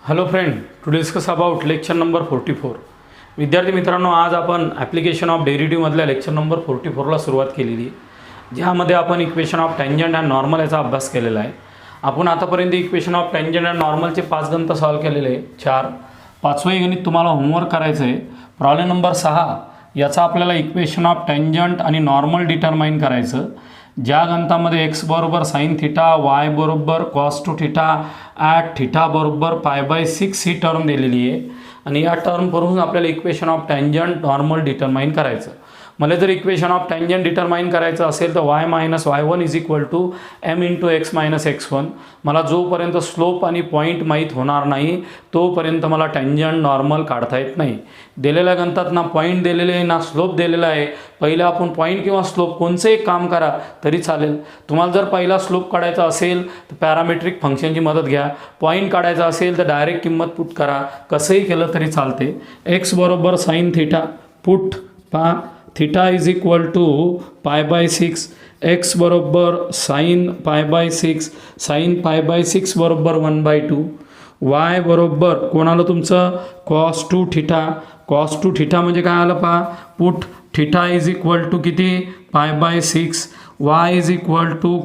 Hello friend, to discuss about lecture number 44. विद्यार्थी मित्रांनो, आज आपण ॲप्लिकेशन ऑफ डेरिव्हेटिव्हमधल्या लेक्चर नंबर 44ला सुरुवात केलेली आहे, ज्यामध्ये आपण equation of tangent and normal याचा अभ्यास केलेला आहे. आपण आतापर्यंत इक्वेशन ऑफ टँजंट अँड नॉर्मलचे 5 गणित सॉल्व केलेले आहे. 4. 5वं गणित तुम्हाला होमवर्क करायचं आहे. प्रॉब्लेम नंबर 6 याचा आपल्याला इक्वेशन ऑफ टँजंट आणि नॉर्मल डिटरमाइन करायचं. ज्या गणितामध्ये एक्स बरोबर साइन थिटा, वाय बरोबर cos two theta, at theta बरोबर π/6 ही टर्म दिलेली आहे आणि या टर्मवरून आपल्याला equation of tangent normal determine करायचं. मला जर इक्वेशन ऑफ टँजंट डिटरमाइन करायचं असेल तर y - y1 = m × x - x1. मला जोपर्यंत स्लोप आणि पॉईंट माहीत होणार नाही तोपर्यंत मला टँजंट नॉर्मल काढता येत नाही. दिलेल्या गणितात ना पॉईंट दिलेले आहे ना स्लोप दिलेला आहे. पहिलं आपण पॉईंट किंवा स्लोप कोणचं एक काम करा तरी चालेल. तुम्हाला जर पहिला स्लोप काढायचा असेल तर पॅरामेट्रिक फंक्शनची मदत घ्या. पॉईंट काढायचा असेल तर डायरेक्ट किंमत पुट करा. कसंही केलं तरी चालते. एक्स बरोबर साइन थिटा पुट पा थिटा = π/6. एक्स बरोबर साइन π/6, साइन π/6 बरोबर 1/2. वाय बरोबर कोणाला तुमचं cos two theta. Cos two theta म्हणजे काय आलं पहा. पुट थिटा = किती π/6. Y =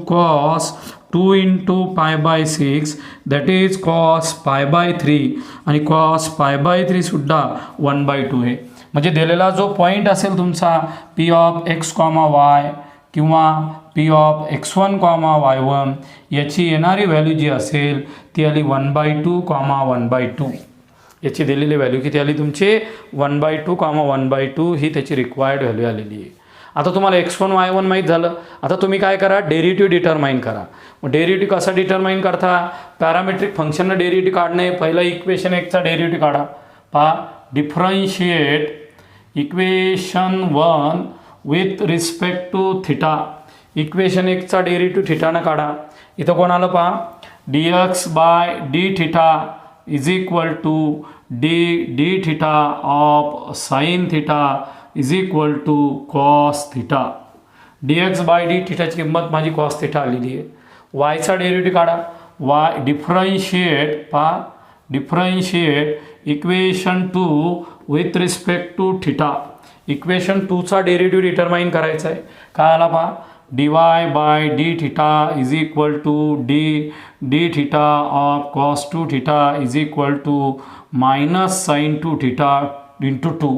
cos 2 × π/6 that is cos π/3 आणि कॉस π/3 सुद्धा 1/2 आहे. म्हणजे दिलेला जो पॉईंट असेल तुमचा P ऑफ x, y किंवा P ऑफ x1, y1 याची येणारी व्हॅल्यू जी असेल ती आली 1/2, 1/2. याची दिलेली व्हॅल्यू किती आली तुमची 1/2, 1/2 ही त्याची रिक्वायर्ड व्हॅल्यू आलेली आहे. आता तुम्हाला x1, y1 माहीत झालं. आता तुम्ही काय करा, डेरिव्हेटिव्ह डिटरमाइन करा. मग डेरिव्हेटिव्ह कसा डिटरमाइन करता. पॅरामेट्रिक फंक्शननं डेरिव्हेटिव्ह काढणे. पहिला इक्वेशन 1चा डेरिव्हेटिव्ह काढा. पहा, differentiate equation 1 with respect to theta. Equation 1चा डेरिव्हेटिव्ह थिटानं काढा. इथं कोण आलं पहा, dx/d theta d theta of sine theta cos theta. dx/d थिटाची किंमत माझी कॉस थिटा आलेली आहे. वायचा डेरिव्हेटिव्ह काढा. Y differentiate equation 2 with respect to theta. Equation 2चा डेरिव्हेटिव्ह डिटरमाइन करायचा आहे. काय आला पहा, dy/d theta d theta of cos two theta -sin 2 theta × 2.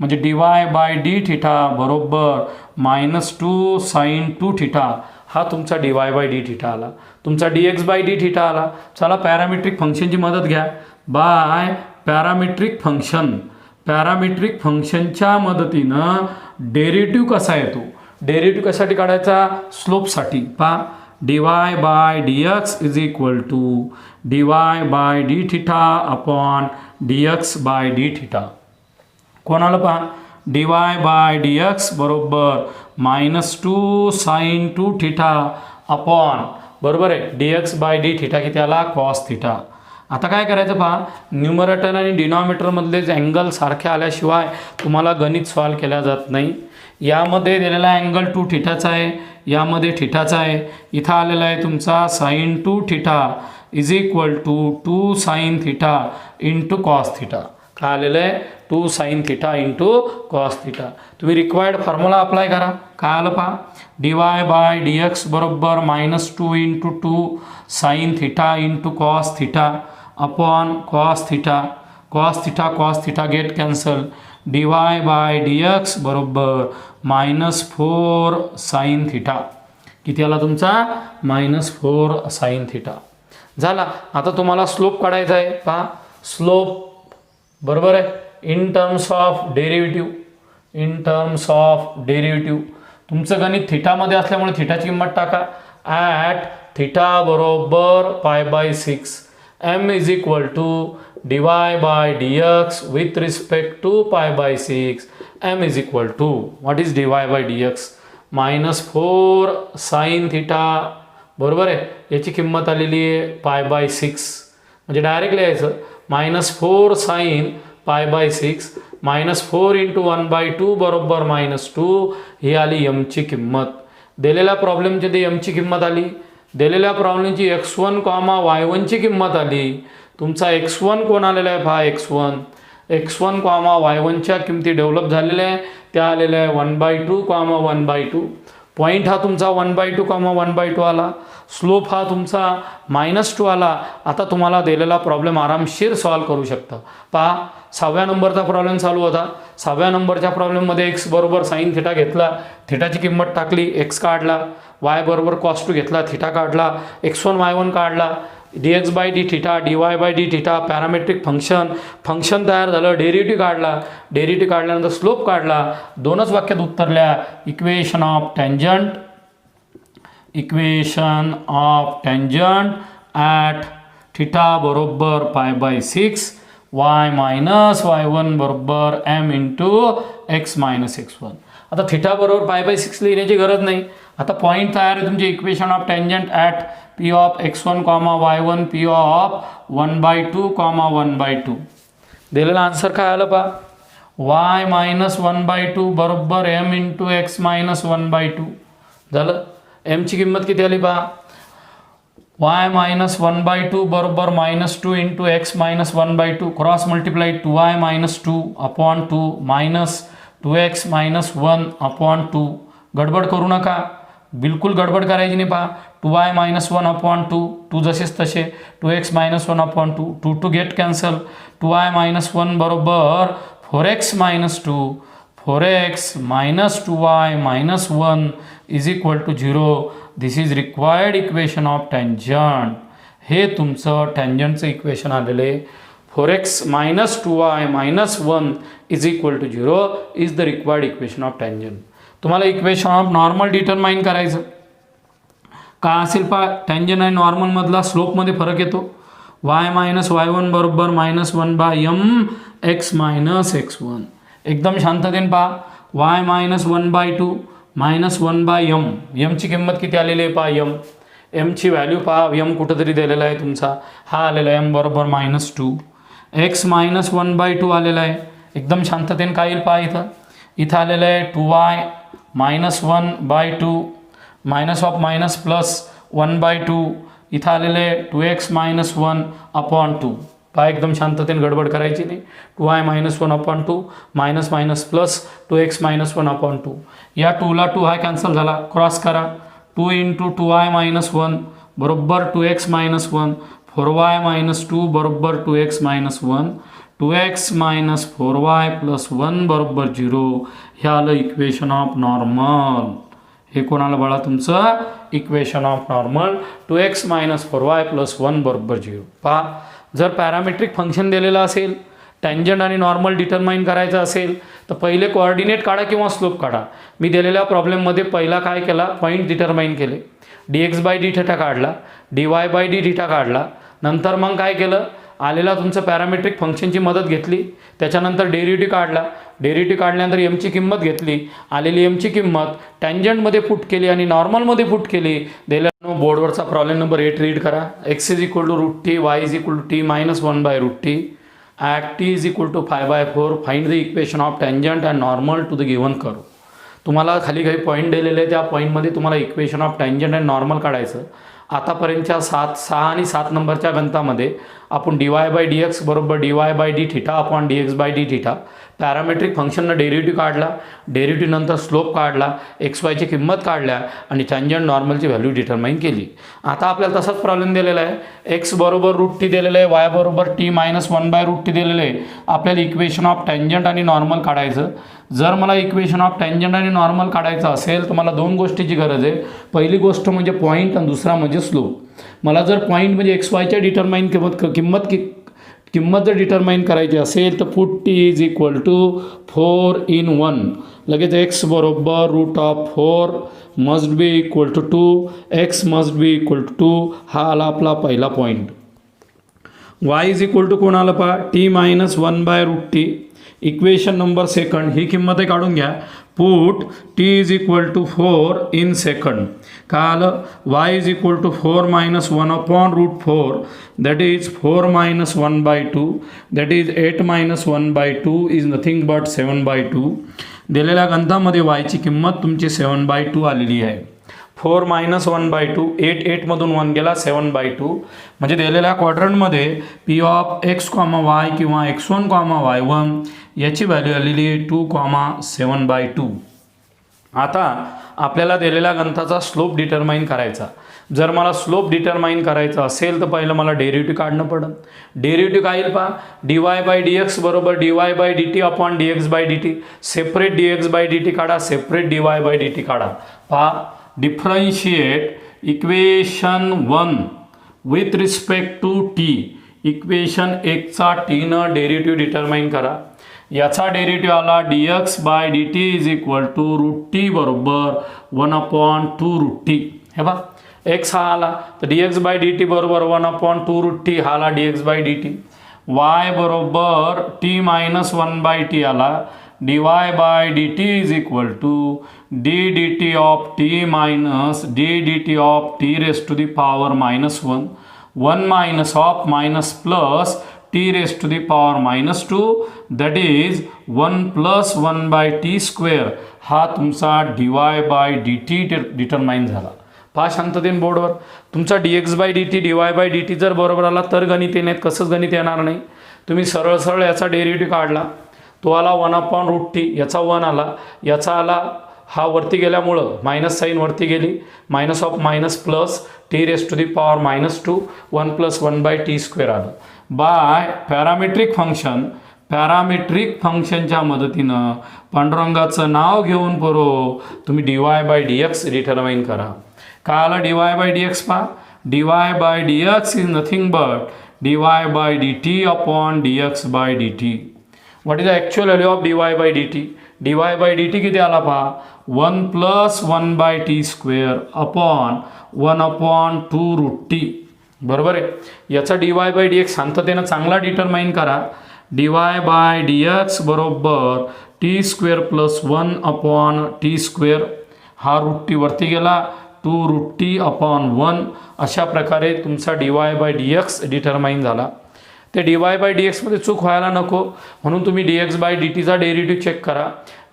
म्हणजे dy/d थिटा बरोबर -2 sin 2 थिटा हा तुमचा dy/d थिटा आला. तुमचा dx/d थिटा आला. चला पॅरामेट्रिक फंक्शनची मदत घ्या. बाय पॅरामेट्रिक फंक्शनच्या मदतीनं डेरिव्हेटिव्ह कसा येतो. डेरिव्हेटिव्ह कशासाठी काढायचा, स्लोपसाठी. पहा, dy/dx dy/d theta upon dx/d theta. कोणाला पहा, dy/dx बरोबर -2 sin 2 थिटा अपॉन बरोबर आहे dx/d थिटा किती आला, कॉस थिटा. आता काय करायचं पहा, न्यूमरेटर आणि डिनॉमिनेटरमधले अँगल सारखे आल्याशिवाय तुम्हाला गणित सॉल्व केल्या जात नाही. यामध्ये दिलेला अँगल 2 थिटाचा आहे, यामध्ये थिटाचा आहे. इथं आलेला आहे तुमचा sine 2 theta = 2 sin theta × cos theta. काय आलेलं आहे, 2 sin थिटा × कॉस थिटा. तुम्ही रिक्वायर्ड फॉर्म्युला अप्लाय करा. काय आलं पहा, dy/dx बरोबर -2 × 2 sin theta × cos theta upon cos theta get cancel. dy/dx बरोबर -4 sin थिटा. किती आला तुमचा, -4 sin थिटा. झाला. आता तुम्हाला स्लोप काढायचा आहे. पहा, स्लोप बरोबर आहे इन टर्म्स ऑफ डेरिव्हेटिव्ह. तुमचं गणित थिटामध्ये असल्यामुळे थिटाची किंमत टाका. ॲट थिटा बरोबर π/6. m = dy/dx with respect to π/6. m what is dy/dx -4 sin theta बरोबर आहे. याची किंमत आलेली आहे π/6. म्हणजे डायरेक्ट लिहायचं -4 sin π/6 -4 × 1/2 बरोबर -2 ही आली mची किंमत. दिलेल्या प्रॉब्लेमची ती mची किंमत आली. दिलेल्या प्रॉब्लेमची x1, y1 ची किंमत आली तुमचा x1 कोण आलेला आहे पहा x1 कॉमा y1च्या किमती डेव्हलप झालेल्या आहे त्या आलेल्या आहे 1/2 कॉमा 1/2. पॉईंट हा तुमचा 1/2 कॉमा 1/2 आला. स्लोप हा तुमचा -2 आला. आता तुम्हाला दिलेला प्रॉब्लेम आरामशीर सॉल्व करू शकता. पहा 6व्या नंबरचा प्रॉब्लेम चालू होता. 6व्या नंबरच्या प्रॉब्लेममध्ये x बरोबर साईन थिटा घेतला, थिटाची किंमत टाकली, x काढला, y बरोबर cos 2 घेतला, थिटा काढला, x1 y1 काढला, dx by d theta dy by d theta parametric function तयार झालं, डेरिव्हेटिव्ह काढल्यानंतर स्लोप काढला. दोनच वाक्यात उत्तरल्या equation of tangent at theta बरोबर π/6 y मायनस y1 बरोबर m into x minus x1. आता थिटा बरोबर π/6 लिहिण्याची गरज नाही. आता पॉईंट तयार आहे तुमचे equation of tangent at p of x1 comma y1 p of 1/2 comma 1/2. दिलेला आन्सर काय आलं पहा y मायनस 1/2 बरोबर m इंटू x मायनस 1/2 झालं. mची किंमत किती आली पहा y मायनस 1/2 बरोबर -2 into x minus 1/2 cross multiply 2y minus 2 upon 2 minus 2x minus 1 upon 2. गडबड करू नका, बिलकुल गडबड करायची नाही. पहा 2y मायनस 1 अपॉन 2 जसेच तसे 2x minus 1 upon 2 two get cancel. 2y minus 1 बरोबर 4x minus 2 4x minus 2y minus 1 is equal to 0. This is required equation of tangent. हे तुमचं टँजंटचं इक्वेशन आलेले 4x minus 2y minus 1 is equal to 0 is the required equation of tangent. तुम्हाला equation of normal determine करायचं का असेल पहा tangent आणि नॉर्मलमधला स्लोपमध्ये फरक येतो. y मायनस y1 बरोबर -1/m x मायनस x1. एकदम शांततेने पहा y मायनस 1/2 मायनस 1/m. mची किंमत किती आलेली आहे पहा mची व्हॅल्यू पहा m कुठंतरी दिलेला आहे तुमचा हा आलेला आहे m बरोबर -2. x मायनस 1/2 आलेला आहे. एकदम शांततेने काय येईल पहा इथं आलेलं आहे 2y minus 1/2 minus of minus plus 1/2 इथं आलेलं आहे 2x मायनस 1 अपॉन 2. पहा एकदम शांततेने गडबड करायची नाही. 2y minus 1 upon 2 minus minus plus 2x minus 1 upon 2. या 2ला 2 हा कॅन्सल झाला, क्रॉस करा. 2 इंटू 2y मायनस 1 बरोबर 2x मायनस 1 4y मायनस 2 बरोबर 2x minus 1 2x minus 4y plus 1 बरोबर 0. हे आलं इक्वेशन ऑफ नॉर्मल. हे कोणाला बळा तुमचं equation of normal 2x minus 4y plus 1 बरोबर 0. पहा जर पॅरामेट्रिक फंक्शन दिलेलं असेल टँजंट आणि नॉर्मल डिटरमाइन करायचं असेल तर पहिले कोऑर्डिनेट काढा किंवा स्लोप काढा. मी दिलेल्या प्रॉब्लेममध्ये पहिला काय केला पॉईंट डिटरमाइन केले, dx बाय डी थिटा काढला, dy बाय डी थिटा काढला. नंतर मग काय केलं आलेला तुमचं पॅरामेट्रिक फंक्शनची मदत घेतली, त्याच्यानंतर डेरिव्हेटिव्ह काढला. डेरिव्हेटिव्ह काढल्यानंतर एमची किंमत घेतली, आलेली एमची किंमत टँजंटमध्ये पुट केली आणि नॉर्मलमध्ये पुट केली. दिलेला बोर्डवरचा प्रॉब्लेम नंबर 8 रीड करा. x is equal to √t, y is equal to t minus 1/√t at t is equal to 5/4 find the equation of tangent and normal to the given curve. तुम्हाला खाली काही point दिलेले आहे, त्या पॉईंटमध्ये तुम्हाला equation of tangent and normal काढायचं. आतापर्यंतच्या 6 आणि 7 नंबरच्या गणितामध्ये आपण dy बाय dx बरोबर dy by d theta upon dx by d theta parametric फंक्शननं डेरिव्हेटिव्ह काढला, डेरिव्हेटिव्ह नंतर स्लोप काढला, एक्स वायची किंमत काढल्या आणि टँजंट नॉर्मलची व्हॅल्यू डिटरमाइन केली. आता आपल्याला तसाच प्रॉब्लेम दिलेला आहे. एक्स बरोबर √t दिलेलं आहे, वाय बरोबर t मायनस 1/√t दिलेलं आहे. आपल्याला इक्वेशन ऑफ टँजंट आणि नॉर्मल काढायचं. जर मला इक्वेशन ऑफ टँजंट आणि नॉर्मल काढायचं असेल तर मला दोन गोष्टीची गरज आहे. पहिली गोष्ट म्हणजे पॉईंट आणि दुसरा म्हणजे स्लोप. मला जर पॉईंट म्हणजे एक्स वायच्या डिटरमाइन किंमत जर डिटरमाइन करायची असेल तर put t is equal to 4 in 1. लगेच x बरोबर √4 must be equal to 2, x must be equal to 2. हा आला आपला पहिला point. y is equal to कोण आलं पहा t minus 1/√t. Equation number second ही किंमत काढून घ्या. Put t is equal to 4 in second. काय आलं y is equal to 4 minus 1 upon √4 that is 4 minus 1/2 that is 8 minus 1/2 is nothing but 7/2. दिलेल्या गणितामध्ये y ची किंमत तुमची 7/2 आलेली आहे. 4 मायनस 1/2, 8मधून 1 गेला 7/2. म्हणजे दिलेल्या क्वाड्रंटमध्ये P of x comma y किंवा x1 कॉमा y1 याची व्हॅल्यू आलेली आहे 2,7/2. आता आपल्याला दिलेल्या गणिताचा स्लोप डिटरमाइन करायचा. जर मला स्लोप डिटरमाइन करायचा असेल तर पहिलं मला डेरिव्हेटिव्ह काढणं पडेल. डेरिव्हेटिव्ह काय येईल पहा, dy/dx बरोबर dy/dt upon dx/dt. Separate dx/dt काढा, सेपरेट dy/dt काढा. पहा, differentiate equation 1 with respect to t. इक्वेशन 1चा टीनं डेरिव्हेटिव्ह डिटरमाइन करा. याचा डेरिव्हेटिव्ह आला dx/dt is equal to √t बरोबर 1/2√t. हे बघा, x हा आला तर dx/dt बरोबर 1/2√t हा आला dx/dt. y बरोबर t मायनस 1/t आला. dy/dt is equal to ddt of t minus ddt of t raise to the power -1. 1 minus of minus plus t raise to the power -2 that is 1 + 1/t square. हा तुमचा dy/dt determine झाला. पहा शांततेने बोर्डवर, तुमचा dx/dt dy/dt जर बरोबर आला तर गणित येणार, कसंच गणित येणार नाही. तुम्ही सरळ सरळ याचा डेरिव्हेटिव्ह काढला, तो आला 1/√t. याचा 1 आला, याचा आला, हा वरती गेल्यामुळं मायनस साईन वरती गेली, minus of minus plus t raise to the power -2 1 + 1/t square आलं. बाय पॅरामेट्रिक फंक्शनच्या मदतीनं पांडुरंगाचं नाव घेऊन तुम्ही dy/dx डिटरमाइन करा. काय आला dy/dx पहा, dy/dx is nothing but dy/dt upon dx/dt. What is the actual value of dy/dt? dy/dt किती आला पहा, 1 + 1/t स्क्वेअर अपॉन 1/2√t. बरोबर आहे. याचा dy/dx शांततेनं चांगला डिटरमाइन करा. dy/dx बरोबर t square plus 1/t square. हा √t वरती गेला, 2√t अपॉन 1. अशा प्रकारे तुमचा dy/dx डिटरमाइन झाला. ते dy/dxमध्ये चूक व्हायला नको म्हणून तुम्ही dx/dtचा डेरिव्हेटिव्ह चेक करा,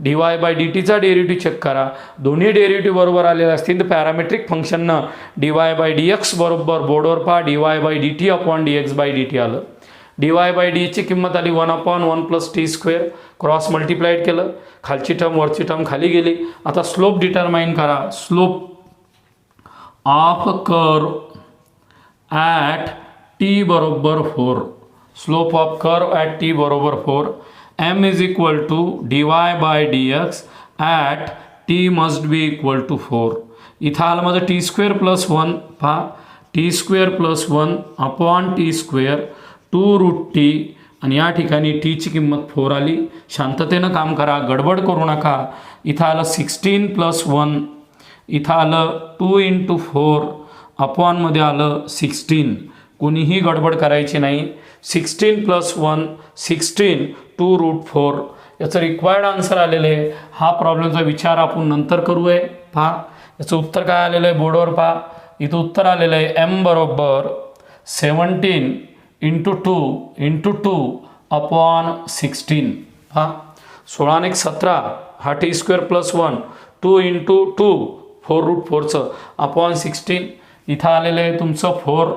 dy/dtचा डेरिव्हेटिव्ह चेक करा. दोन्ही डेरिव्हेटिव्ह बरोबर आलेले असतील तर पॅरामेट्रिक फंक्शननं dy/dx बरोबर बोर्डवर पहा dy/dt अपॉन dx/dt आलं. dy/dची किंमत आली 1/1 + t स्क्वेअर. क्रॉस मल्टिप्लाइड केलं, खालची टर्म वरची टर्म खाली गेली. आता स्लोप डिटरमाइन करा. Slope of curve at t बरोबर 4. Slope of curve at t बरोबर 4. m is equal to dy/dx at t must be equal to 4. इथं आलं माझं t स्क्वेअर प्लस 1. पहा, t square plus 1 upon t square 2√t आणि या ठिकाणी t ची किंमत 4 आली. शांततेनं काम करा, गडबड करू नका. इथं आलं 16 + 1, इथं आलं 2 × 4 अपॉनमध्ये आलं 16. कोणीही गडबड करायची नाही. 16 + 1 16 2√4 याचं रिक्वायर्ड आन्सर आलेलं आहे. हा प्रॉब्लेमचा विचार आपण नंतर करू आहे. पहा याचं उत्तर काय आलेलं आहे बोर्डवर पहा. इथं उत्तर आलेलं आहे m बरोबर 17 × 2 × 2 अपॉन 16. पहा 16 × 17 हा t स्क्वेअर प्लस 1 2 × 2 4√4चं अपॉन 16. इथं आलेलं आहे तुमचं 4,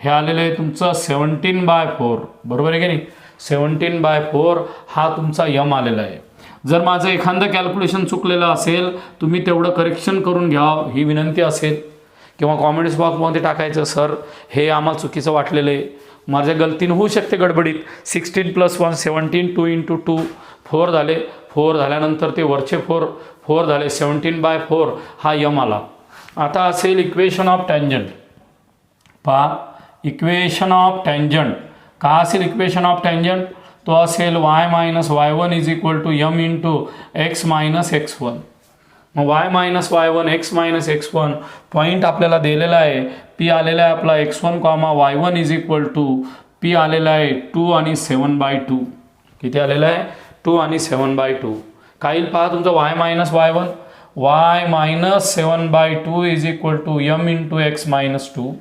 हे आलेलं आहे तुमचं 17/4. बरोबर आहे की नाही, 17/4 हा तुमचा यम आलेला आहे. जर माझं एखादं कॅल्क्युलेशन चुकलेलं असेल तुम्ही तेवढं करेक्शन करून घ्या ही विनंती असेल, किंवा कॉमेंट्स बॉक्समध्ये टाकायचं सर हे आम्हाला चुकीचं वाटलेलं आहे, माझ्या गलतीनं होऊ शकते गडबडीत. 16 + 1 17 2 × 2 4 झाले. 4 झाल्यानंतर ते वरचे 4 झाले, 17/4 हा यम आला. आता असेल इक्वेशन ऑफ टँजंट. पहा इक्वेशन ऑफ टँजंट का असेल इक्वेशन ऑफ टँजंट, तो असेल y - y1 is equal to m × x - x1. मग y - y1 x - x1 point आपल्याला दिलेला आहे. p आलेला आहे आपला x1, y1 is equal to p आलेला आहे 2 आणि 7/2. किती आलेला आहे 2 आणि 7/2. काय येईल पहा तुमचं y - y1 y - 7/2 is equal to m × x - 2.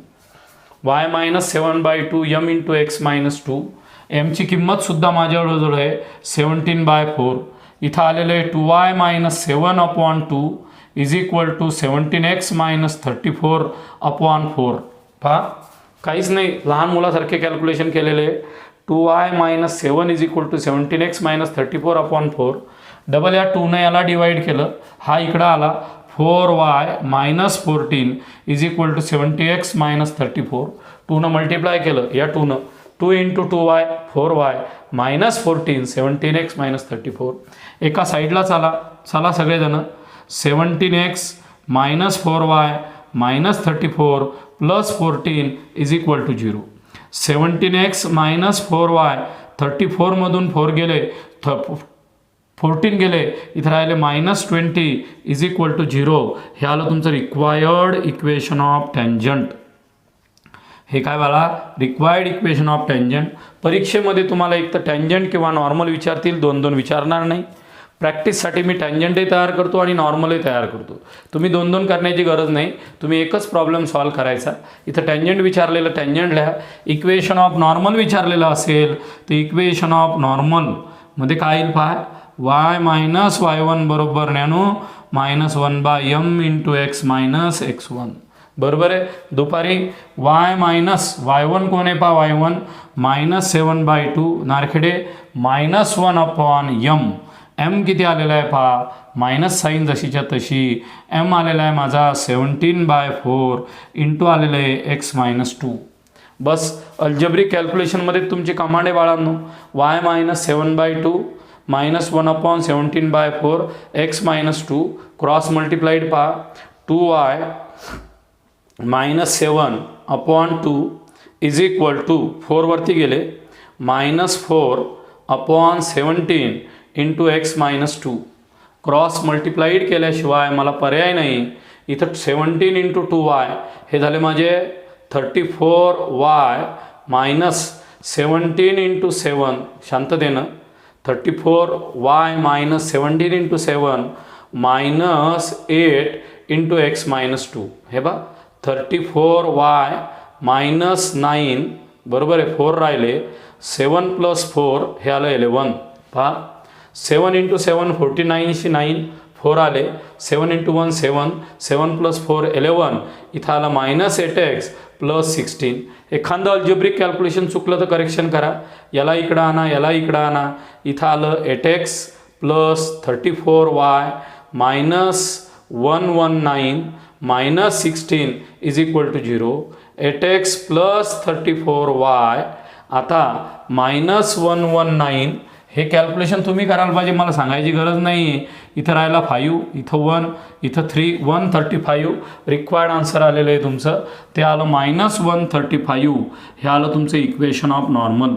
y - 7/2 m × x - 2. mची किंमत सुद्धा माझ्याजवळ आहे 17/4. इथं आलेलं आहे 2y - 7/2. Is equal to 17x minus 34 upon 4. पहा काहीच नाही, लहान मुलासारखे कॅल्क्युलेशन केलेले. 2y minus 7 is equal to 17x minus 34 upon 4. Double या 2ने याला डिवाइड केलं, हा इकडं आला 4y minus 14 is equal to 70x minus 34. 2नं मल्टिप्लाय केलं या 2नं, 2 into 2y 4y minus 14 17x minus 34. एका साईडला चला सगळेजण. 17x minus 4y minus 34 plus 14 is equal to 0. 17x minus 4y 34मधून 4 गेले 14 गेले, इथं राहिले मायनस 20 इज इक्वल टू 0. हे आलं तुमचं रिक्वायर्ड इक्वेशन ऑफ टँजंट. हे काय बाळा, रिक्वायर्ड इक्वेशन ऑफ टँजंट. परीक्षेमध्ये तुम्हाला एक तर टँजंट किंवा नॉर्मल विचारतील, दोन विचारणार नाही. प्रॅक्टिससाठी मी टँजंटही तयार करतो आणि नॉर्मलही तयार करतो. तुम्ही दोन करण्याची गरज नाही, तुम्ही एकच प्रॉब्लेम सॉल्व करायचा. इथं टँजंट विचारलेलं टँजंट लिहा. इक्वेशन ऑफ नॉर्मल विचारलेलं असेल तर इक्वेशन ऑफ नॉर्मलमध्ये काय येईल पहा, y मायनस y1 बरोबर nano minus 1/m into x minus x1. बरोबर आहे. दुपारी y मायनस y1 कोण आहे पहा, y1 minus 7/2 Narkhede minus 1 upon m किती आलेला आहे पहा, मायनस साईन जशीच्या तशी. m आलेला आहे माझा 17/4 इंटू आलेलं आहे x मायनस 2. बस अल्जेब्रिक कॅल्क्युलेशनमध्ये तुमची कमांड आहे बाळांनो, y minus 7/2 minus 1 upon 17/4 x minus 2 cross multiplied पहा, 2y minus 7 upon 2 is equal to 4 वरती गेले minus 4 upon 17 into x minus 2. Cross multiplied केल्याशिवाय मला पर्याय नाही. इथं 17 इंटू 2y हे झाले माझे 34y मायनस 17 इंटू 7, शांततेनं 34y minus 17 into 7 minus 8 into x minus 2. हे बा 34y मायनस 9 बरोबर आहे, 4 राहिले, 7 प्लस 4 हे आलं 11. पहा 7 इंटू 7 49शी 9 4 आले, 7 इंटू 1 7, 7 प्लस 4 11, इथं आलं मायनस 8x प्लस 16. एखादं अल्जेब्रिक कॅल्क्युलेशन चुकलं तर करेक्शन करा, याला इकडं आणा, याला इकडं आणा. इथं आलं 8x plus 34y minus 119 minus 16 is equal to 0. 8x plus 34y आता मायनस 119. हे कॅल्क्युलेशन तुम्ही करायला पाहिजे, मला सांगायची गरज नाही. इथं राहिला 5, इथं 1, इथं 3, 135 रिक्वायर्ड आन्सर आलेलं आहे तुमचं. ते आलं मायनस 135. हे आलं तुमचं इक्वेशन ऑफ नॉर्मल.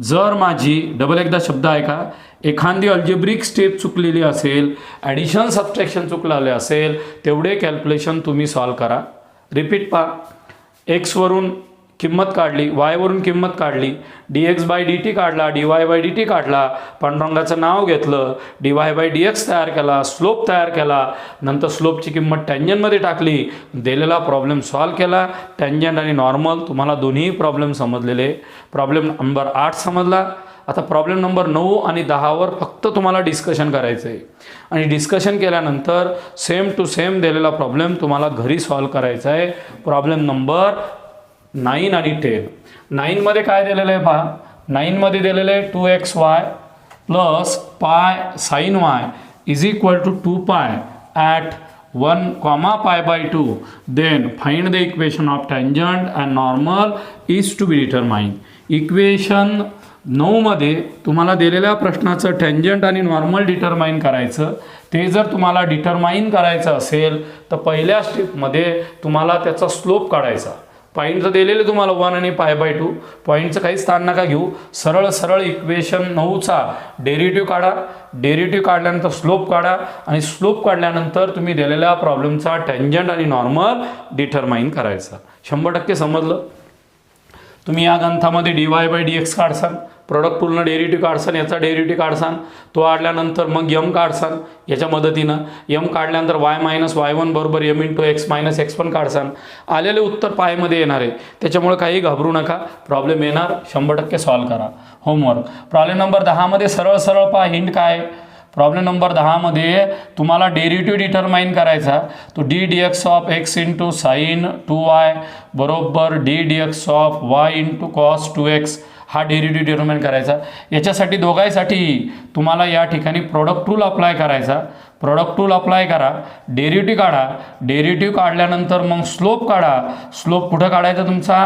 जर माझी डबल एकदा शब्द आहे का, एखादी अल्जेब्रिक स्टेप चुकलेली असेल, ॲडिशन सबट्रॅक्शन चुकलेले असेल, तेवढे कॅल्क्युलेशन तुम्ही सॉल्व करा. रिपीट पहा, एक्सवरून किंमत काढली, वायवरून किंमत काढली, dx/dt काढला, dy/dt काढला, पांडुरंगाचं नाव घेतलं, dy/dx तयार केला, स्लोप तयार केला, नंतर स्लोपची किंमत टँजंटमध्ये टाकली, दिलेला प्रॉब्लेम सॉल्व केला. टँजंट आणि नॉर्मल तुम्हाला दोन्ही प्रॉब्लेम समजलेले. प्रॉब्लेम नंबर 8 समजला. आता प्रॉब्लेम नंबर 9 आणि 10वर फक्त तुम्हाला डिस्कशन करायचं आहे आणि डिस्कशन केल्यानंतर सेम टू सेम दिलेला प्रॉब्लेम तुम्हाला घरी सॉल्व करायचा आहे. प्रॉब्लेम नंबर 9 आणि 10. 9मध्ये काय दिलेलं आहे पहा, 9मध्ये दिलेलं आहे 2xy plus pi sine y is equal to 2π at 1, π/2. Then find the equation of tangent and normal is to be determine. इक्वेशन 9मध्ये तुम्हाला दिलेल्या प्रश्नाचं टँजंट आणि नॉर्मल डिटरमाइन करायचं. ते जर तुम्हाला डिटरमाइन करायचं असेल तर पहिल्या स्टेपमध्ये तुम्हाला त्याचा स्लोप काढायचा. पॉईंटचं दिलेलं तुम्हाला 1 आणि π/2. पॉईंटचं काही स्थान नका घेऊ, सरळ इक्वेशन 9चा डेरिव्हेटिव्ह काढा. डेरिव्हेटिव्ह काढल्यानंतर स्लोप काढा आणि स्लोप काढल्यानंतर तुम्ही दिलेल्या प्रॉब्लेमचा टँजंट आणि नॉर्मल डिटरमाइन करायचा. 100% समजलं. तुम्ही या ग्रंथामध्ये dy/dx काढसान, प्रोडक्ट टूलनं डेरिव्हेटिव्ह काढसान, याचा डेरिव्हेटिव्ह काढसान, तो काढल्यानंतर मग m काढसान याच्या मदतीनं. m काढल्यानंतर y मायनस y1 बरोबर m into x minus x1 काढसान. आलेले उत्तर पायमध्ये येणार आहे, त्याच्यामुळे काही घाबरू नका. प्रॉब्लेम येणार, 100% सॉल्व करा. होमवर्क प्रॉब्लेम नंबर 10मध्ये सरळ पहा. हिंट काय, प्रॉब्लेम नंबर 10 मध्ये तुम्हाला डेरिव्हेटिव्ह डिटरमाइन करायचा. तो d d x of x into sine 2y बरोबर d d x of y into cos 2x हा डेरिव्हेटिव्ह डिटरमाइन करायचा. याच्यासाठी दोघांसाठी तुम्हाला या ठिकाणी प्रोडक्ट रूल अप्लाय करायचा. प्रोडक्ट रूल अप्लाय करा, डेरिव्हेटिव्ह काढा. डेरिव्हेटिव्ह काढल्यानंतर मग स्लोप काढा. स्लोप कुठं काढायचा तुमचा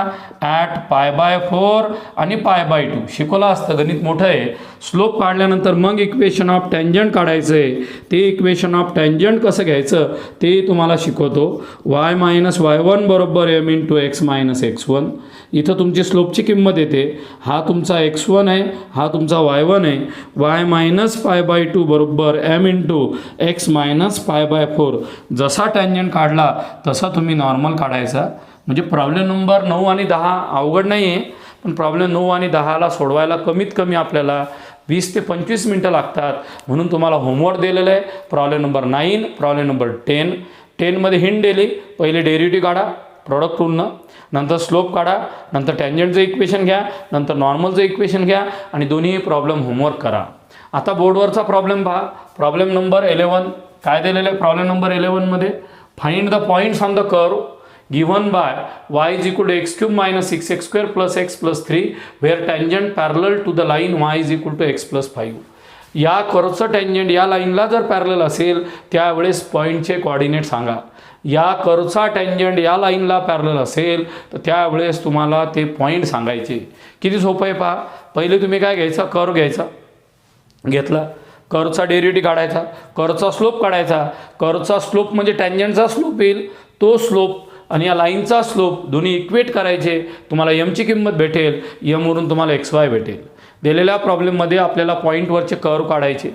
ॲट π/4 आणि π/2. शिकवलं असतं, गणित मोठं आहे. स्लोप काढल्यानंतर मग इक्वेशन ऑफ टँजंट काढायचं आहे. ते इक्वेशन ऑफ टँजंट कसं घ्यायचं ते तुम्हाला शिकवतो. y - y1 बरोबर m इंटू x - x1. इथं तुमची स्लोपची किंमत येते. हा तुमचा x1 आहे, हा तुमचा y1 आहे. y - π/2 बरोबर m इंटू x - π/4. जसा टँजंट काढला तसा तुम्ही नॉर्मल काढायचा. म्हणजे प्रॉब्लेम नंबर 9 आणि 10 अवघड नाही आहे, पण प्रॉब्लेम 9 आणि 10ला सोडवायला कमीत कमी आपल्याला 20 ते 25 मिनटं लागतात. म्हणून तुम्हाला होमवर्क दिलेलं आहे. Problem number 9, problem number 10. 10मध्ये हिंट दिली, पहिले डेरिव्हेटिव्ह काढा प्रॉडक्ट रूलनं, नंतर स्लोप काढा, नंतर टँजंटचं इक्वेशन घ्या, नंतर नॉर्मलचं इक्वेशन घ्या आणि दोन्ही प्रॉब्लेम होमवर्क करा. आता बोर्डवरचा प्रॉब्लेम पहा. प्रॉब्लेम नंबर 11 काय दिलेलं आहे. प्रॉब्लेम नंबर 11मध्ये find the points on the curve given by y = x³ - 6x² + x + 3 where tangent parallel to the line y = x + 5. या कर्वचं टँजंट या लाईनला जर पॅरलल असेल त्यावेळेस पॉईंटचे कोऑर्डिनेट सांगा. या कर्वचा टँजंट या लाईनला पॅरलल असेल तर त्यावेळेस तुम्हाला ते पॉईंट सांगायचे. किती सोपं आहे पहा. पहिले तुम्ही काय घ्यायचा, कर्व घ्यायचा, घेतला, कर्वचा डेरिव्हेटिव्ह काढायचा, कर्वचा स्लोप काढायचा. कर्वचा स्लोप म्हणजे टँजंटचा स्लोप येईल, तो स्लोप आणि या लाईनचा स्लोप दोन्ही इक्वेट करायचे. तुम्हाला एमची किंमत भेटेल, एमवरून तुम्हाला XY भेटेल. दिलेल्या प्रॉब्लेममध्ये आपल्याला पॉईंटवरचे कर्व काढायचे.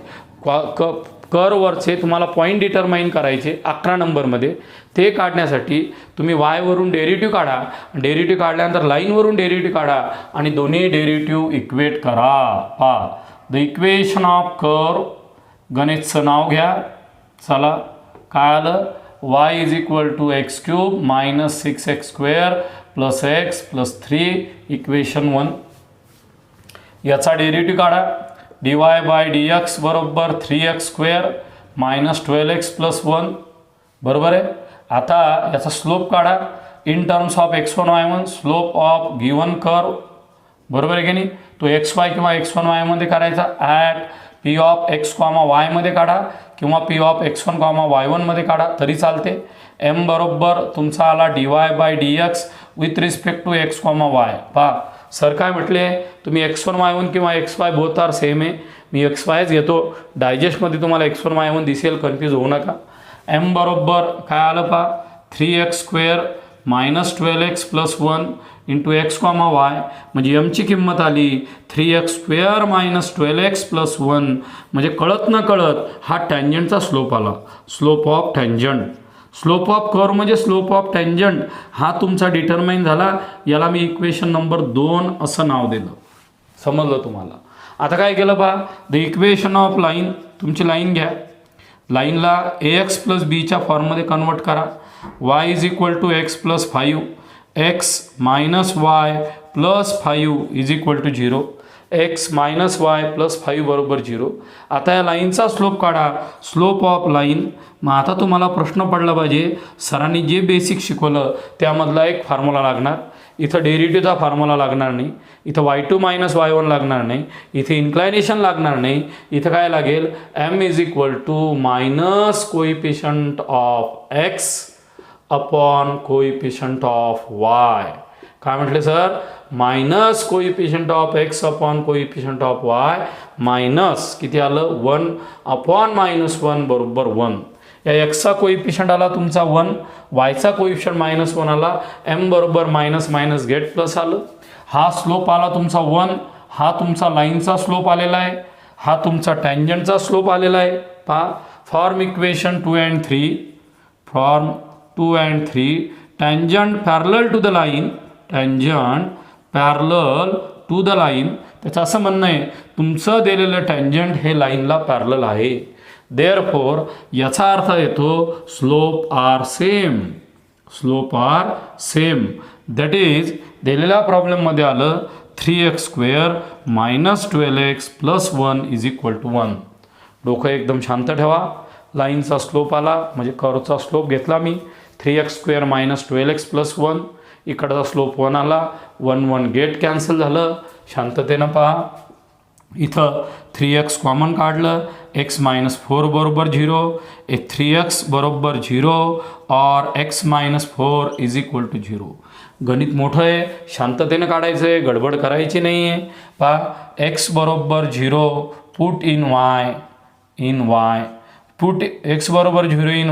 कर्ववरचे तुम्हाला पॉईंट डिटरमाइन करायचे 11 नंबरमध्ये. ते काढण्यासाठी तुम्ही वायवरून डेरिव्हेटिव्ह काढा. डेरिव्हेटिव्ह काढल्यानंतर लाईनवरून डेरिव्हेटिव्ह काढा आणि दोन्ही डेरिव्हेटिव्ह इक्वेट करा. पहा द इक्वेशन ऑफ कर्व, गणितचं नाव घ्या. चला काय आलं, y = x³ - 6x² + x + 3 equation 1. याचा डेरिव्हेटिव्ह काढा. dy/dx बरोबर 3x² - 12x + 1 बरोबर आहे. आता याचा स्लोप काढा in terms of x1 y1 slope of given curve बरोबर आहे की नाही. तो xy किंवा x1 y मध्ये करायचा. At p of x, y मध्ये काढा किंवा p ऑफ x1, y1 मध्ये काढा तरी चालते. m बरोबर तुमचा आला dy/dx with respect to x, y. पहा सर काय म्हटले, तुम्ही x1 y1 किंवा xy बोथ आर सेम आहे. मी xyच घेतो. डायजेस्टमध्ये तुम्हाला x1 y1 दिसेल, कन्फ्यूज होऊ नका. m बरोबर काय आलं पहा 3x² - 12x + 1 into x, y. म्हणजे एमची किंमत आली 3x² - 12x + 1. म्हणजे कळत न कळत हा टँजंटचा स्लोप आला. Slope of tangent. Slope of curve म्हणजे स्लोप ऑफ टँजंट हा तुमचा डिटरमाइन झाला. याला मी इक्वेशन नंबर 2 असं नाव दिलं. समजलं तुम्हाला. आता काय केलं पहा, द इक्वेशन ऑफ लाईन, तुमची लाईन घ्या. लाईनला ax + bच्या फॉर्ममध्ये कन्वर्ट करा. y = x + 5 x - y + 5 = 0. x - y + 5 बरोबर 0. आता या लाईनचा स्लोप काढा. Slope of line. मग आता तुम्हाला प्रश्न पडला पाहिजे, सरांनी जे बेसिक शिकवलं त्यामधला एक फॉर्म्युला लागणार. इथं डेरिव्हेटिव्हचा फॉर्म्युला लागणार नाही. इथं y2 - y1 लागणार नाही. इथे इन्क्लायनेशन लागणार नाही. इथं काय लागेल, m = coefficient of x upon coefficient of y. काय म्हटले sir, minus coefficient of x upon coefficient of y minus किती आलं 1 अपॉन -1 बरोबर 1. या एक्सचा कोइफिशियंट आला तुमचा 1, वायचा कोइफिशियंट -1 आला. m बरोबर मायनस मायनस गेट प्लस आलं. हा स्लोप आला तुमचा 1. हा तुमचा लाईनचा स्लोप आलेला आहे. हा तुमचा टँजंटचा स्लोप आलेला आहे. पहा form equation 2 and 3. Form 2 and 3 tangent parallel to the line. Tangent parallel to the line. त्याचं असं म्हणणं आहे तुमचं दिलेलं टँजंट हे लाईनला पॅरलल आहे. देअरफॉर याचा अर्थ येतो slope are same. Slope are same. That is दिलेल्या प्रॉब्लेममध्ये आलं 3x² - 12x + 1 = 1. डोकं एकदम शांत ठेवा. लाईनचा स्लोप आला म्हणजे कर्वचा स्लोप घेतला मी 3x² - 12x+1. इकडचा स्लोप 1 आला. 1 गेट कॅन्सल झालं. शांततेनं पहा. इथं 3x कॉमन काढलं. x - 4 बरोबर 0. 3x बरोबर 0 और x - 4 = 0. गणित मोठं आहे, शांततेनं काढायचं आहे, गडबड करायची नाही आहे. पहा x बरोबर 0 put in y put x बरोबर 0 इन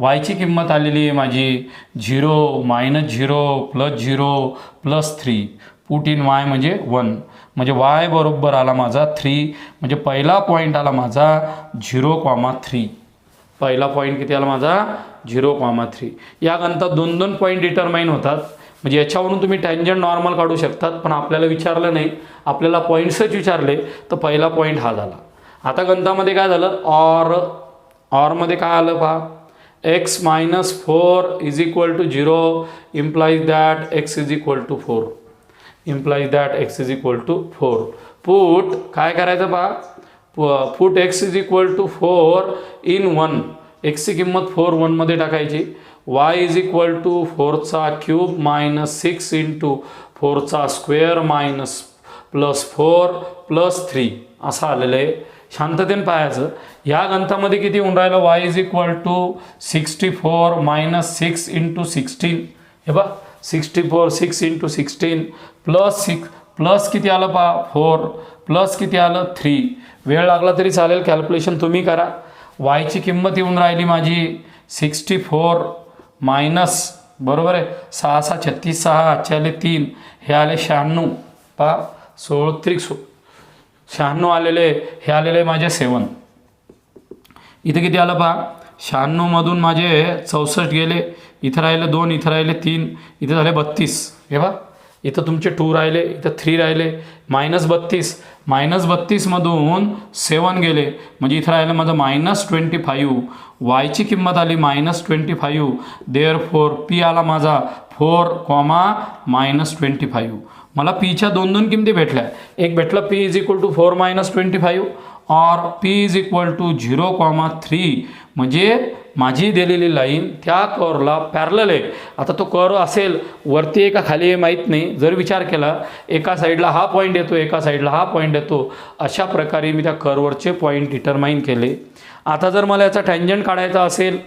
y ची किंमत आलेली आहे माझी 0 - 0 +0 +3 पुट इन y म्हणजे 1 म्हणजे y बरोबर आला माझा 3 म्हणजे पहिला पॉईंट आला माझा 0,3. पहिला पॉईंट किती आला माझा 0,3. या गणितात 2 पॉईंट डिटरमाइन होतात म्हणजे याच्यावरून तुम्ही टँजंट नॉर्मल काढू शकतात. पण आपल्याला विचारलं नाही, आपल्याला पॉईंट्सच विचारले तर पहिला पॉईंट हा झाला. आता गणितामध्ये काय झालं ऑरमध्ये काय आलं पहा x - 4 = 0 implies that x = 4 put काय करायचं पहा पुट x = 4 in 1. x ची किंमत 4 1 मध्ये टाकायची. y = 4³ - 6 × 4² +4 +3 असं आलेलं आहे. शांततेने पाहायचं. या गणितामध्ये किती होऊन राहिलं y = 64 - 6 × 16. हे बघ 64 6 × 16 +6 प्लस किती आलं पहा 4 प्लस किती आलं 3. वेळ लागला तरी चालेल, कॅल्क्युलेशन तुम्ही करा. y ची किंमत येऊन राहिली माझी 64 मायनस बरोबर आहे 6 6 36 6 आले 3 हे आले 96. पहा 16 3 96 आलेले, हे आलेले माझे 7. इथे किती आलं पहा 96 मधून माझे 64 गेले, इथं राहिले 2, इथं राहिले 3, इथे झाले 32. हे बघा इथं तुमचे 2 राहिले, इथं 3 राहिले. -32 मधून 7 गेले म्हणजे इथं राहिलं माझं -25. y ची किंमत आली -25. देअरफॉर p आला माझा 4, -25. मला p च्या 2 किमती भेटल्या. एक भेटलं p = 4 - 25 और p = 0,3 म्हणजे माझी दिलेली लाईन त्या कर्वला पॅरलल आहे. आता तो कर्व असेल वरती आहे का खाली आहे माहीत नाही. जर विचार केला एका साईडला हा पॉईंट येतो, एका साईडला हा पॉईंट येतो, अशा प्रकारे मी त्या कर्ववरचे पॉईंट डिटरमाइन केले. आता जर मला याचा टँजंट काढायचा असेल,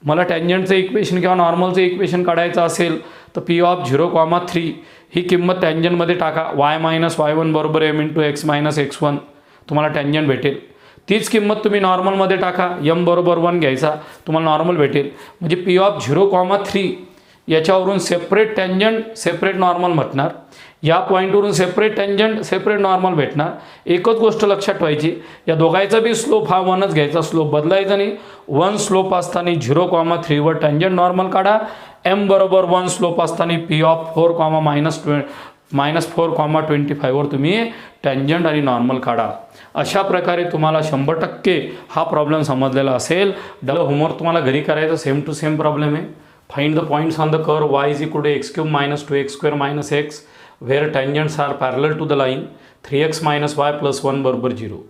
मला टँजंटचं इक्वेशन किंवा नॉर्मलचं इक्वेशन काढायचं असेल तर p(0,3) ही किंमत टँजंटमध्ये टाका. y - y1 = m × x - x1 तुम्हाला टँजंट भेटेल. तीच किंमत तुम्ही नॉर्मलमध्ये टाका, m = 1 घ्यायचा, तुम्हाला नॉर्मल भेटेल. म्हणजे p(0,3) याच्यावरून सेपरेट टँजंट सेपरेट नॉर्मल भेटणार, या पॉईंटवरून सेपरेट टँजंट सेपरेट नॉर्मल भेटणार. एकच गोष्ट लक्षात ठेवायची, या दोघांचा बी स्लोप हा 1च घ्यायचा, स्लोप बदलायचा नाही. 1 स्लोप असताना 0,3 वर टँजंट नॉर्मल काढा. m = 1 स्लोप असताना p(4, -4,25) वर तुम्ही टँजंट आणि नॉर्मल काढा. अशा प्रकारे तुम्हाला 100% हा प्रॉब्लेम समजलेला असेल. डबल होमवर्क तुम्हाला घरी करायचं, सेम टू सेम प्रॉब्लेम आहे. Find the points on the curve y = x³ - 2x² - x where tangents are parallel to the line 3x - y + 1 = 0.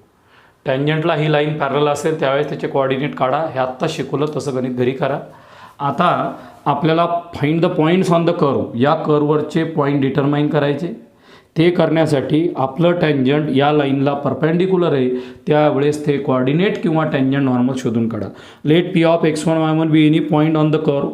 टँजंटला he line parallel असेल त्यावेळेस त्याचे कोऑर्डिनेट काढा. हे आत्ता शिकवलं तसं गणित घरी करा. आता आपल्याला find the points on the curve, या कर्ववरचे पॉईंट डिटरमाइन करायचे. ते करण्यासाठी आपलं टँजंट या लाईनला परपेंडिक्युलर आहे, त्यावेळेस ते कोऑर्डिनेट किंवा टँजंट नॉर्मल शोधून काढा. Let p(x1, y1) be any point on the curve.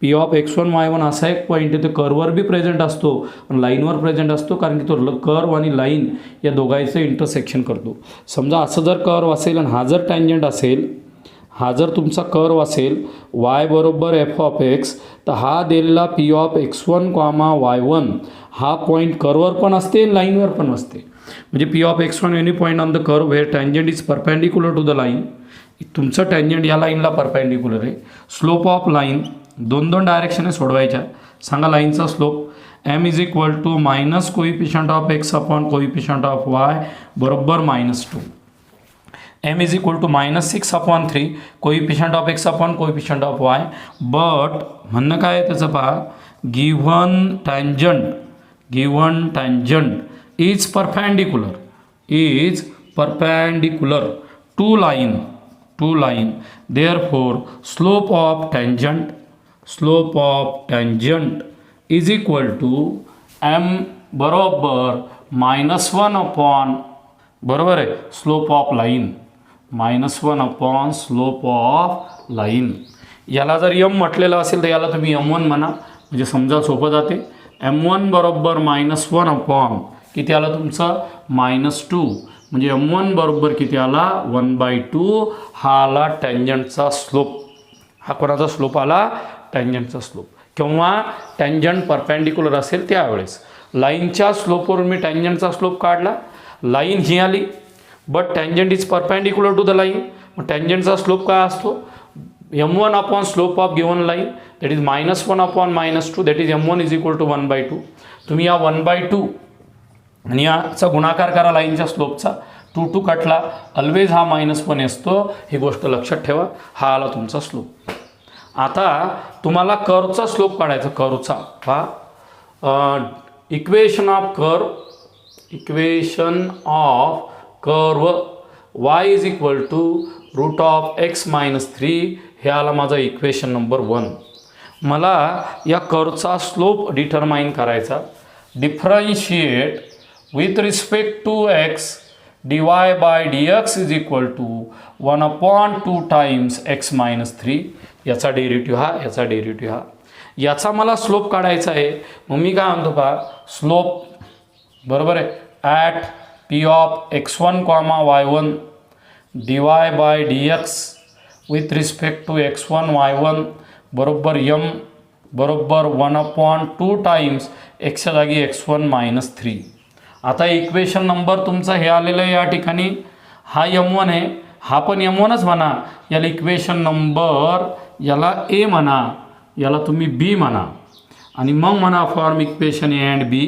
p(x1, y1) असा एक पॉईंट आहे, तो कर्ववर बी प्रेझेंट असतो पण लाईनवर प्रेझेंट असतो, कारण की तो कर्व आणि लाईन या दोघांचं इंटरसेक्शन करतो. समजा असं जर कर्व असेल आणि हा जर टँजंट असेल, हा जर तुमचा कर्व असेल y = f(x), तर हा दिलेला p(x1, y1) हा पॉईंट कर्ववर पण असते लाईनवर पण असते. म्हणजे p(x1) any point on the curve where tangent is perpendicular to the line. तुमचं टँजंट या लाईनला परपेंडिक्युलर आहे. स्लोप ऑफ लाईन 2 डायरेक्शने सोडवायच्या. सांगा लाईनचा slope m = coefficient of x upon coefficient of y बरोबर -2. m = -6/3 coefficient of x upon coefficient of y. But म्हणणं काय आहे त्याचं पहा, given tangent is perpendicular two line, therefore slope of tangent is equal to m बरोबर -1 upon, बरोबर आहे, slope of line, -1 upon slope of line. याला जर m म्हटलेलं असेल तर याला तुम्ही m1 म्हणा, म्हणजे समजा सोपं जाते. m1 बरोबर -1 अपॉन किती आला तुमचं -2, म्हणजे m1 बरोबर किती आला 1/2. हा आला टँजंटचा स्लोप. हा कोणाचा स्लोप आला? टँजंटचा स्लोप. किंवा टँजंट परपेंडिक्युलर असेल त्यावेळेस लाईनच्या स्लोपवरून मी टँजंटचा स्लोप काढला. लाईन ही आली but tangent is perpendicular to the line. मग टँजंटचा स्लोप काय असतो? m1 upon slope of given line that is -1 upon -2 that is m1 is equal to 1/2. तुम्ही या 1/2 आणि याचा गुणाकार करा लाईनच्या स्लोपचा. 2 कटला, ऑलवेज हा -1 असतो, ही गोष्ट लक्षात ठेवा. हा आला तुमचा स्लोप. आता तुम्हाला कर्वचा स्लोप काढायचा. कर्वचा पहा, equation of curve y is equal to √(x-3) हे आला माझा इक्वेशन नंबर 1. मला या कर्वचा स्लोप डिटरमाइन करायचा. Differentiate with respect to x dy by dx is equal to 1/2 times x-3. याचा डेरिव्हेटिव्ह हा, याचा डेरिव्हेटिव्ह हा. याचा मला स्लोप काढायचा आहे. मग मी काय म्हणतो पहा, स्लोप बरोबर आहे at p of x1, y1 dy by dx with respect to x1 y1 बरोबर m बरोबर 1/2 टाइम्स एक्सच्या जागी x1-3. आता इक्वेशन नंबर तुमचा हे आलेलं आहे या ठिकाणी. हा m1 आहे, हा पण m1च म्हणा. याला इक्वेशन नंबर, याला a म्हणा, याला तुम्ही b म्हणा. आणि मग म्हणा form equation a and b.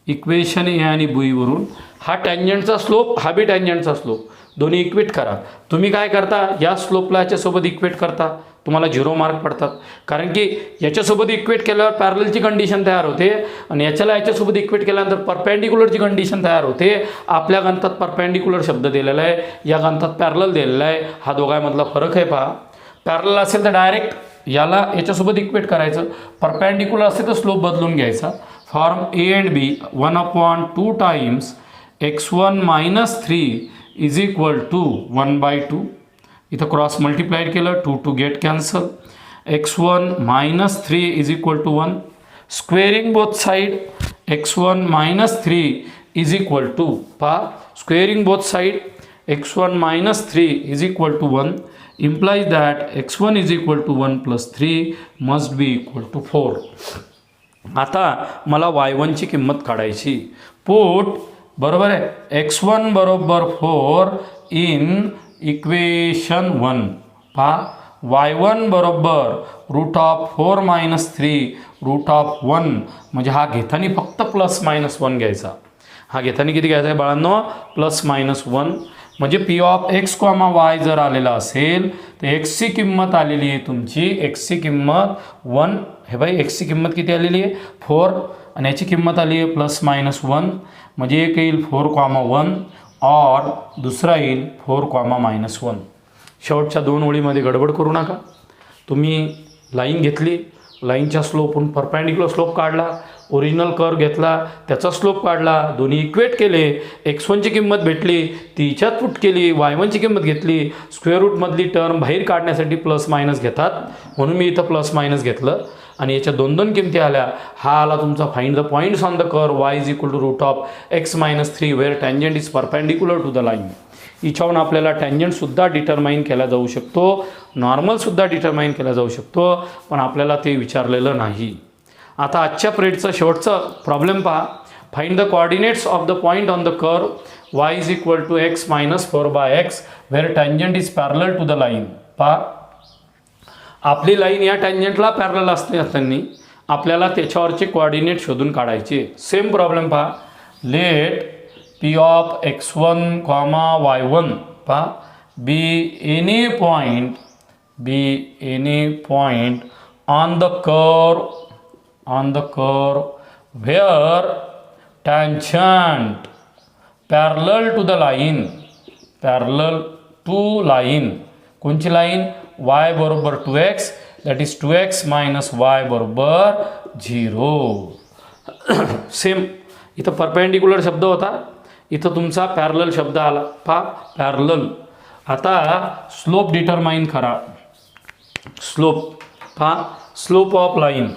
Equation a आणि b वरून हा टँजंटचा स्लोप, हा बी टँजंटचा स्लोप, दोन्ही इक्वेट करा. तुम्ही काय करता, या स्लोपला याच्यासोबत इक्वेट करता, तुम्हाला 0 मार्क पडतात. कारण की याच्यासोबत इक्वेट केल्यावर पॅरललची कंडिशन तयार होते आणि याच्यासोबत इक्वेट केल्यानंतर परपेंडिक्युलरची कंडिशन तयार होते. आपल्या गणितात परपेंडिक्युलर शब्द दिलेला आहे, या गणितात पॅरलल दिलेला आहे. हा दोघांमधला फरक आहे पहा. पॅरलल असेल तर डायरेक्ट याला याच्यासोबत इक्वेट करायचं, परपेंडिक्युलर असेल तर स्लोप बदलून घ्यायचा. Form a and b 1/2 times x1-3 is equal to 1/2. इथं क्रॉस मल्टिप्लाइड केलं, 2 get cancel. x1-3 is equal to 1. Squaring both side x1-3 is equal to, पहा squaring both side x1-3 is equal to 1 implies that x1 is equal to 1 plus 3 must be equal to 4. आता मला y1 ची किंमत काढायची. Put बरोबर आहे x1 बरोबर 4 in equation 1. पहा y1 बरोबर √4 - 3 √1, म्हणजे हा घेताना फक्त +-1 घ्यायचा. हा घेताना किती घ्यायचा आहे बाळांनो? +-1. म्हणजे p ऑफ x, y जर आलेला असेल तर एक्सची किंमत आलेली आहे तुमची, एक्सची किंमत 1. हे बाई एक्सची किंमत किती आलेली आहे 4 आणि याची किंमत आली आहे +-1. म्हणजे एक येईल 4,1 और दुसरा येईल 4,-1. शेवटच्या 2 ओळीमध्ये गडबड करू नका. तुम्ही लाईन घेतली, लाईनच्या स्लोपहून परपेंडिक्युलर स्लोप काढला, ओरिजिनल कर्व घेतला, त्याचा स्लोप काढला, दोन्ही इक्वेट केले, x1ची किंमत भेटली, ती हिच्यात पुट केली, y1ची किंमत घेतली. स्क्वेअर रूटमधली टर्म बाहेर काढण्यासाठी +- घेतात, म्हणून मी इथं +- घेतलं आणि याच्या 2 किमती आल्या. हा आला तुमचा find the points on the curve y is equal to √(x-3) where tangent is perpendicular to the line. याच्यावरून आपल्याला टँजंटसुद्धा डिटरमाइन केला जाऊ शकतो, नॉर्मलसुद्धा डिटरमाइन केला जाऊ शकतो, पण आपल्याला ते विचारलेलं नाही. आता आजच्या पिरियडचा शेवटचा प्रॉब्लेम पहा. Find the coordinates of the point on the curve y is equal to x-4/x where tangent is parallel to the line. पहा आपली लाईन या टँजंटला पॅरलल असताना आपल्याला त्याच्यावरचे कोऑर्डिनेट शोधून काढायचे. सेम प्रॉब्लेम पहा. Let p of x1, y1 पहा be any point on the curve where tangent parallel to the line to line, कोणची लाईन, y बरोबर 2x, that is 2x minus y बरोबर 0. सेम इथं perpendicular शब्द होता, इथं तुमचा पॅरलल शब्द आला. पहा पॅरलल. आता स्लोप डिटरमाइन करा. स्लोप पहा, slope of line,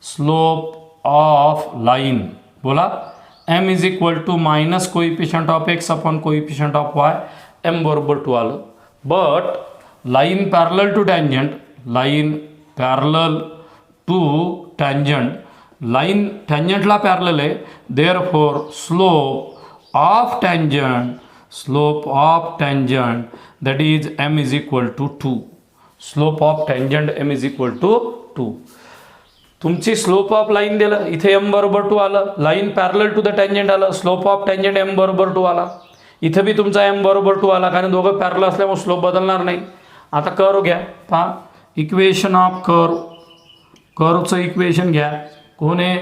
slope of line बोला, m is equal to minus coefficient of x upon coefficient of y, m बरोबर 2 आलं. But line parallel to tangent, line parallel to tangent, line टँजंटला parallel आहे, therefore slope of tangent, slope of tangent that is m is equal to 2. Slope of tangent m is equal to 2. तुमची slope of line दिलं, इथे m बरोबर 2 आलं, line parallel to the tangent आलं, slope of tangent m बरोबर 2 आला. इथे बी तुमचा m बरोबर 2 आला, कारण दोघं पॅरलल असल्यामुळे स्लोप बदलणार नाही. आता कर्व घ्या. पहा इक्वेशन ऑफ कर्व, कर्वचं इक्वेशन घ्या. कोण आहे,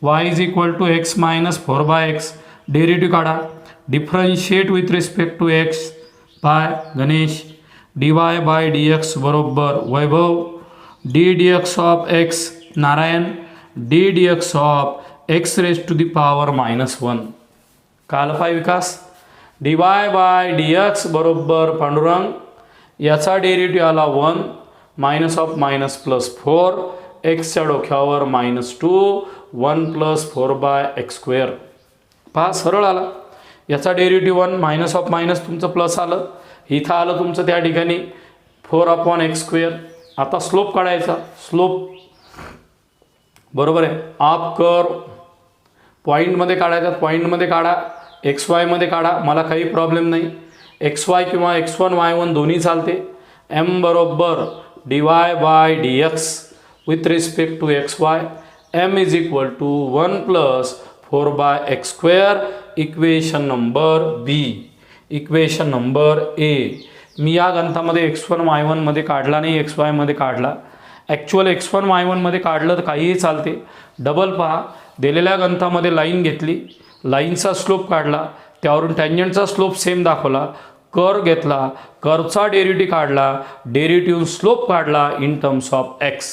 y is equal to x minus 4/x, derivative काढा. Differentiate with respect to x by Ganesh, dy by dx बरोबर Vaibhav, d dx of x Narayan, d dx of x raise to the power -1. काल पाय विकास, dy by dx बरोबर पांडुरंग, याचा derivative आला 1 minus of minus plus 4, एक्सच्या डोक्यावर -2, 1 plus 4/x². पहा सरळ आला. याचा डेरिव्हेटिव्ह 1 मायनस ऑफ मायनस तुमचं प्लस आलं, इथं आलं तुमचं त्या ठिकाणी 4/x². आता स्लोप काढायचा. स्लोप बरोबर आहे ऑफ कर्व पॉईंटमध्ये काढायचा, पॉईंटमध्ये काढा, XY मध्ये काढा, मला काही प्रॉब्लेम नाही. XY किंवा x1 y1 दोन्ही चालते. m बरोबर dy by dx with respect to xy, m is equal to 1 plus 4/x². Equation number B. Equation number A. मी या गणितामध्ये x1 y1 मध्ये काढला नाही, xy मध्ये काढला. ॲक्च्युअल x1 y1 मध्ये काढलं तर काहीही चालते. डबल पहा, दिलेल्या गणितामध्ये लाईन घेतली, लाईनचा स्लोप काढला, त्यावरून टँजंटचा स्लोप सेम दाखवला, कर्व घेतला, कर्वचा डेरिव्हेटिव्ह काढला, डेरिव्हेटिव्ह स्लोप काढला इन टर्म्स ऑफ x.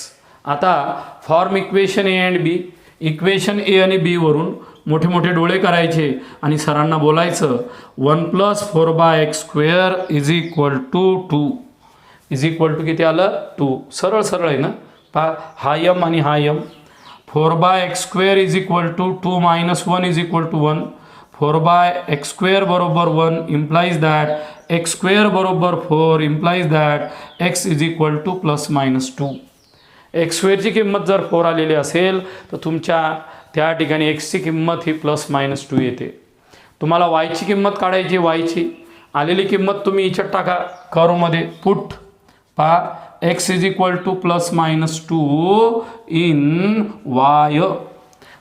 आता form equation A and B. Equation A आणि बी वरून मोठे मोठे डोळे करायचे आणि सरांना बोलायचं 1 plus 4/x² is equal to 2. Is equal to किती आलं, 2. सरळ सरळ आहे ना. पहा हा m आणि हा m. 4/x² is equal to 2 minus 1 is equal to 1. 4/x² बरोबर 1 इम्प्लाइज दॅट x² बरोबर 4 implies that x is equal to plus minus 2. x² ची किंमत जर 4 आलेली असेल तर तुमच्या त्या ठिकाणी x ची किंमत ही प्लस मायनस 2 येते. तुम्हाला y ची किंमत काढायची, y ची आलेली किंमत तुम्ही इच्यात टाका कर्वमध्ये, पुट. पहा x is equal to plus minus 2 in y.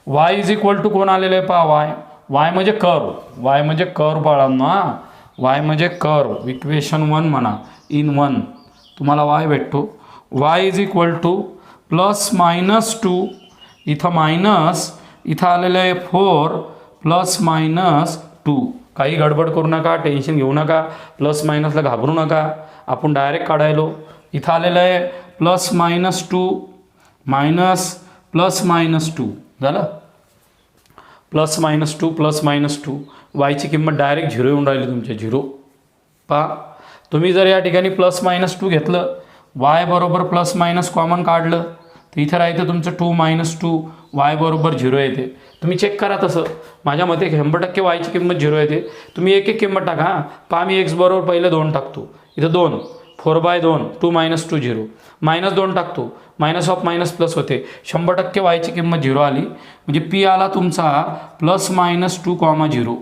y is equal to कोण आलेलं आहे पहा, y म्हणजे कर्व, y म्हणजे कर्व बाळांना, y म्हणजे कर्व. इक्वेशन 1 म्हणा, इन 1 तुम्हाला y भेटतो. y is equal to plus minus 2, इथं मायनस, इथं आलेलं आहे 4 प्लस मायनस 2. काही गडबड करू नका, टेन्शन घेऊ नका, प्लस मायनसला घाबरू नका, आपण डायरेक्ट काढायलो. इथं आलेलं आहे plus minus 2 minus plus minus 2 झालं. प्लस मायनस 2 प्लस मायनस 2, वायची किंमत डायरेक्ट 0 येऊन राहिली तुमच्या 0. पहा तुम्ही जर या ठिकाणी प्लस मायनस 2 घेतलं, y बरोबर प्लस मायनस कॉमन काढलं तर इथं राहतं तुमचं 2 मायनस 2, y बरोबर 0 येते. तुम्ही चेक करा तसं. माझ्या मते 100% वायची किंमत 0 येते. तुम्ही एक एक किंमत टाका. पहा मी x बरोबर पहिले 2 टाकतो, इथं 2, 4/2, 2 मायनस 2 0, मायनस 2 टाकतो, मायनस ऑफ मायनस प्लस होते. 100% वायची किंमत 0 आली, म्हणजे पी आला तुमचा प्लस मायनस 2,0.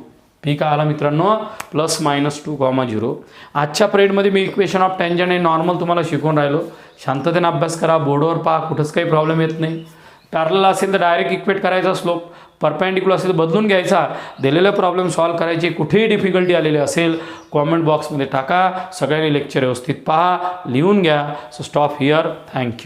पी का आला मित्रांनो, प्लस मायनस 2,0. आजच्या पिरियडमध्ये मी इक्वेशन ऑफ टँजंट आणि नॉर्मल तुम्हाला शिकवून राहिलो. शांततेने अभ्यास करा, बोर्डवर पहा, कुठंच काही प्रॉब्लेम येत नाही. पॅरलल असेल तर डायरेक्ट इक्वेट करायचा स्लोप, परपेंडिक्युलर असेल तर बदलून घ्यायचा, दिलेले प्रॉब्लेम सॉल्व्ह करायचे. कुठेही डिफिकल्टी आलेली असेल कॉमेंट बॉक्समध्ये टाका. सगळ्यांनी लेक्चर व्यवस्थित पहा, लिहून घ्या. So stop here. थँक्यू.